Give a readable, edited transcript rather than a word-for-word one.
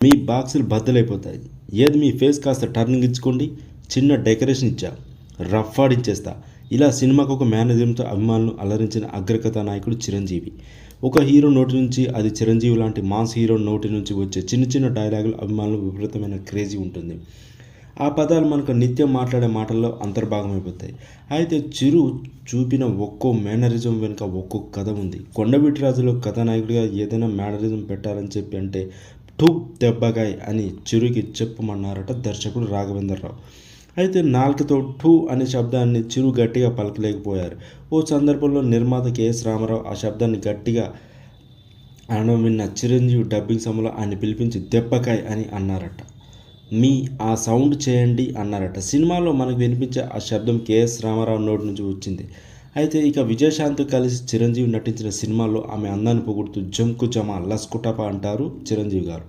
మీ బాక్సులు బద్దలైపోతాయి. ఏది మీ ఫేస్ కాస్త టర్నింగ్ ఇచ్చుకోండి, చిన్న డెకరేషన్ ఇచ్చా, రఫ్ ఆడిచ్చేస్తా. ఇలా సినిమాకు ఒక మేనేజర్తో అభిమానులు అలరించిన అగ్రకథా నాయకుడు చిరంజీవి. ఒక హీరో నోటి నుంచి, అది చిరంజీవి లాంటి మాస్ హీరో నోటి నుంచి వచ్చే చిన్న చిన్న డైలాగులు అభిమానులు విపరీతమైన క్రేజీ ఉంటుంది. ఆ పదాలు మనకు నిత్యం మాట్లాడే మాటల్లో అంతర్భాగమైపోతాయి. అయితే చిరు చూపిన ఒక్కో మేనరిజం వెనుక ఒక్కో కథ ఉంది. కొండవీటి రాజులో కథానాయకుడిగా ఏదైనా మేనరిజం పెట్టాలని చెప్పి అంటే టూ దెబ్బకాయ్ అని చిరుకి చెప్పమన్నారట దర్శకుడు రాఘవేంద్రరావు. అయితే నాలుకతో టూ అనే శబ్దాన్ని చిరు గట్టిగా పలకలేకపోయారు. ఓ సందర్భంలో నిర్మాత కెఎస్ రామారావు ఆ శబ్దాన్ని గట్టిగా అనడం విన్న చిరంజీవి డబ్బింగ్ సమయంలో ఆయన పిలిపించి దెబ్బకాయ్ అని అన్నారట. మీ ఆ సౌండ్ చేయండి అన్నారట. సినిమాలో మనకు వినిపించే ఆ శబ్దం కెఎస్ రామారావు నోటి నుంచి వచ్చింది. అయితే ఇక విజయశాంతి కలిసి చిరంజీవి నటించిన సినిమాల్లో ఆమె అందాన్ని పొగుడుతూ జంకు జమా లస్కుటపా అంటారు చిరంజీవి గారు.